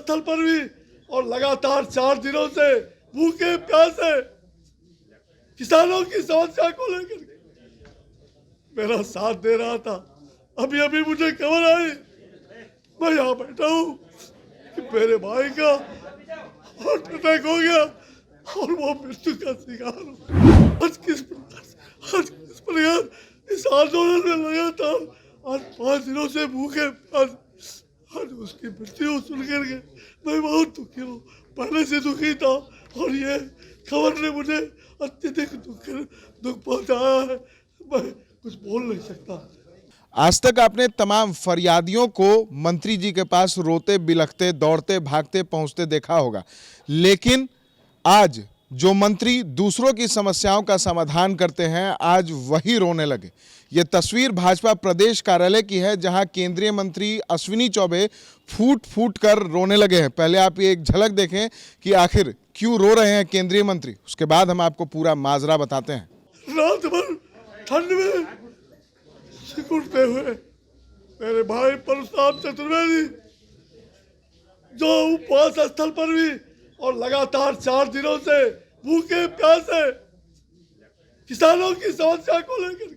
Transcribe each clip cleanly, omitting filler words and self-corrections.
स्थल पर भी और लगातार 4 दिनों से भूखे प्यासे किसानों की समस्या को लेकर मेरा साथ दे रहा था। अभी अभी मुझे खबर आई, मैं यहाँ बैठा हूँ कि मेरे भाई का हार्ट अटैक हो गया और वो मृत्यु का शिकार हो। आज किस प्रकार इस आंदोलन में लगातार आज 5 दिनों से भूखे आज उसकी मृत्यु सुन करके मैं बहुत दुखी हूँ। पहले से दुखी था और ये खबर ने मुझे अत्यधिक दुख पहुंचाया है। मैं कुछ बोल नहीं सकता। आज तक आपने तमाम फरियादियों को मंत्री जी के पास रोते बिलखते दौड़ते भागते पहुंचते देखा होगा, लेकिन आज जो मंत्री दूसरों की समस्याओं का समाधान करते हैं आज वही रोने लगे। ये तस्वीर भाजपा प्रदेश कार्यालय की है, जहां केंद्रीय मंत्री अश्विनी चौबे फूट फूट कर रोने लगे हैं। पहले आप ये एक झलक देखें कि आखिर क्यों रो रहे हैं केंद्रीय मंत्री, उसके बाद हम आपको पूरा माजरा बताते हैं। रात भर ठंड में सिकुड़ते हुए मेरे भाई परशुराम चतुर्वेदी जो उपवास स्थल पर भी और लगातार 4 दिनों से भूखे प्यासे किसानों की समस्या को लेकर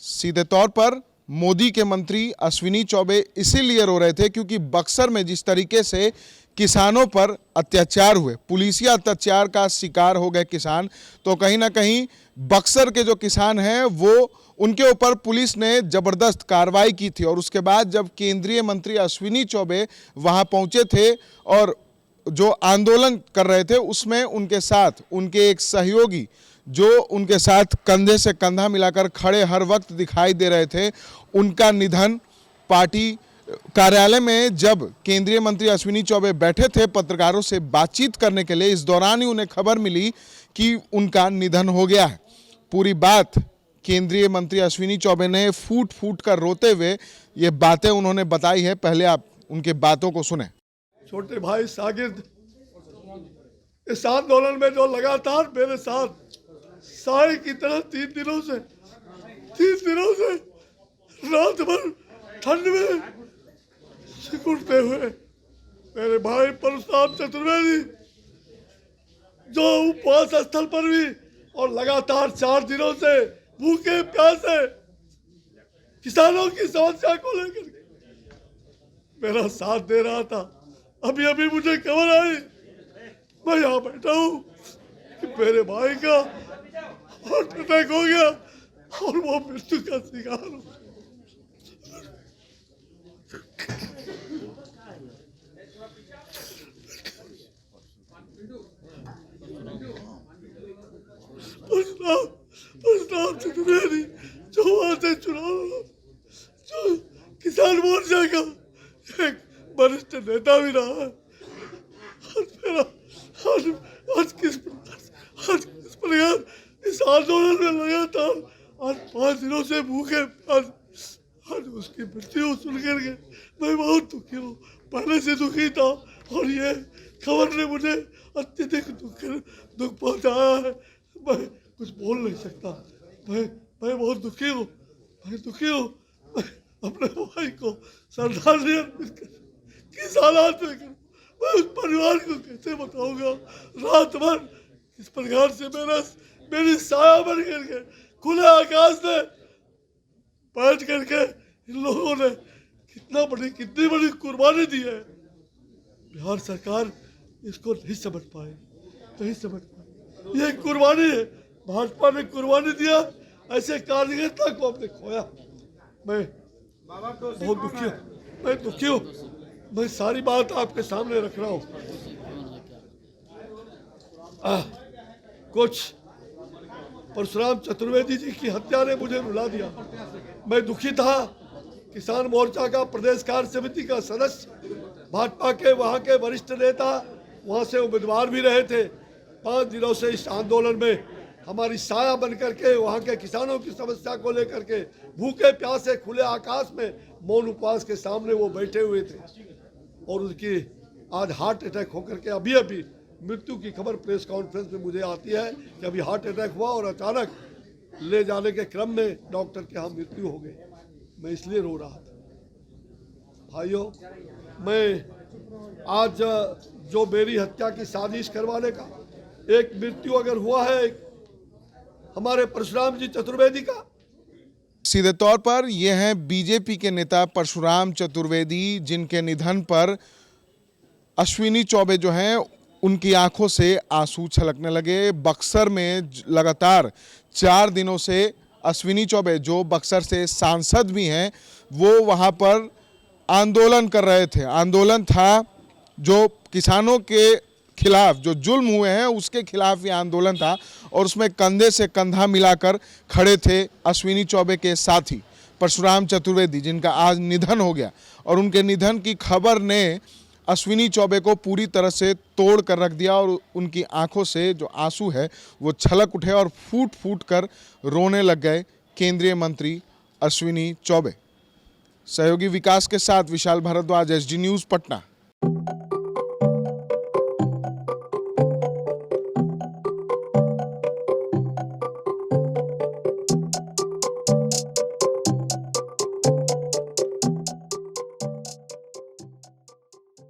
सीधे तौर पर मोदी के मंत्री अश्विनी चौबे इसीलिए रो रहे थे क्योंकि बक्सर में जिस तरीके से किसानों पर अत्याचार हुए, पुलिसिया अत्याचार का शिकार हो गए किसान, तो कहीं ना कहीं बक्सर के जो किसान हैं वो उनके ऊपर पुलिस ने ज़बरदस्त कार्रवाई की थी। और उसके बाद जब केंद्रीय मंत्री अश्विनी चौबे वहां पहुंचे थे और जो आंदोलन कर रहे थे उसमें उनके साथ उनके एक सहयोगी जो उनके साथ कंधे से कंधा मिलाकर खड़े हर वक्त दिखाई दे रहे थे, उनका निधन पार्टी कार्यालय में जब केंद्रीय मंत्री अश्विनी चौबे बैठे थे पत्रकारों से बातचीत करने के लिए, इस दौरान ही उन्हें खबर मिली कि उनका निधन हो गया है। पूरी बात केंद्रीय मंत्री अश्विनी चौबे ने फूट फूट कर रोते हुए ये बातें उन्होंने बताई है। पहले आप उनके बातों को सुने। छोटे भाई सागिर्द इस आंदोलन में जो लगातार मेरे साथ साय की तरह 3 दिनों से रात भर ठंड में सिकुड़ते हुए मेरे भाई परशुराम चतुर्वेदी जो उपवास स्थल पर भी और लगातार 4 दिनों से भूखे प्यासे किसानों की समस्या को लेकर मेरा साथ दे रहा था। अभी अभी मुझे खबर आई, मैं यहाँ बैठा हूँ कि मेरे भाई का हार्ट अटैक हो गया और वो मृत्यु का शिकार हो। परशुराम चतुर्वेदी जो वहां से चुनाव जो किसान मोर्चा का एक वरिष्ठ नेता भी रहा है, आज किस प्रकार इस आंदोलन में लगातार आज 5 दिनों से भूखे आज उसकी मृत्यु सुन करके मैं बहुत दुखी हूँ। पहले से दुखी था और ये खबर ने मुझे अत्यधिक दुख पहुंचाया है। मैं कुछ बोल नहीं सकता। मैं बहुत दुखी हूँ। मैं अपने भाई को श्रद्धांजलि अर्पित कर किस हालात में करूँ, मैं उस परिवार को कैसे बताऊंगा। रात भर इस प्रकार से मेरी साया बन करके खुले आकाश में बैठ करके इन लोगों ने कितनी बड़ी कुर्बानी दी है। बिहार सरकार इसको नहीं समझ पाई। ये कुर्बानी है, भाजपा ने कुर्बानी दिया, ऐसे कार्यकर्ता को हमने खोया। मैं बहुत दुखी हूँ। मैं सारी बात आपके सामने रख रहा हूँ। कुछ परशुराम चतुर्वेदी जी की हत्या ने मुझे रुला दिया। मैं दुखी था। किसान मोर्चा का प्रदेश कार्य समिति का सदस्य, भाजपा के वहाँ के वरिष्ठ नेता, वहाँ से उम्मीदवार भी रहे थे। 5 दिनों से इस आंदोलन में हमारी साया बन करके वहाँ के किसानों की समस्या को लेकर के भूखे प्यासे खुले आकाश में मौन उपवास के सामने वो बैठे हुए थे और उनकी आज हार्ट अटैक होकर के अभी मृत्यु की खबर प्रेस कॉन्फ्रेंस में मुझे आती है कि अभी हार्ट अटैक हुआ और अचानक ले जाने के क्रम में डॉक्टर के यहाँ मृत्यु हो गई। मैं इसलिए रो रहा था। भाइयों, मैं आज जो मेरी हत्या की साजिश करवाने का एक मृत्यु अगर हुआ है हमारे परशुराम जी चतुर्वेदी का। सीधे तौर पर ये हैं बीजेपी के नेता परशुराम चतुर्वेदी, जिनके निधन पर अश्विनी चौबे जो हैं उनकी आंखों से आंसू छलकने लगे। बक्सर में लगातार 4 दिनों से अश्विनी चौबे, जो बक्सर से सांसद भी हैं, वो वहां पर आंदोलन कर रहे थे। आंदोलन था जो किसानों के खिलाफ जो जुल्म हुए हैं उसके खिलाफ ये आंदोलन था, और उसमें कंधे से कंधा मिलाकर खड़े थे अश्विनी चौबे के साथी परशुराम चतुर्वेदी, जिनका आज निधन हो गया। और उनके निधन की खबर ने अश्विनी चौबे को पूरी तरह से तोड़ कर रख दिया, और उनकी आंखों से जो आंसू है वो छलक उठे और फूट फूट कर रोने लग गए केंद्रीय मंत्री अश्विनी चौबे। सहयोगी विकास के साथ विशाल भारद्वाज, एसडी न्यूज़, पटना।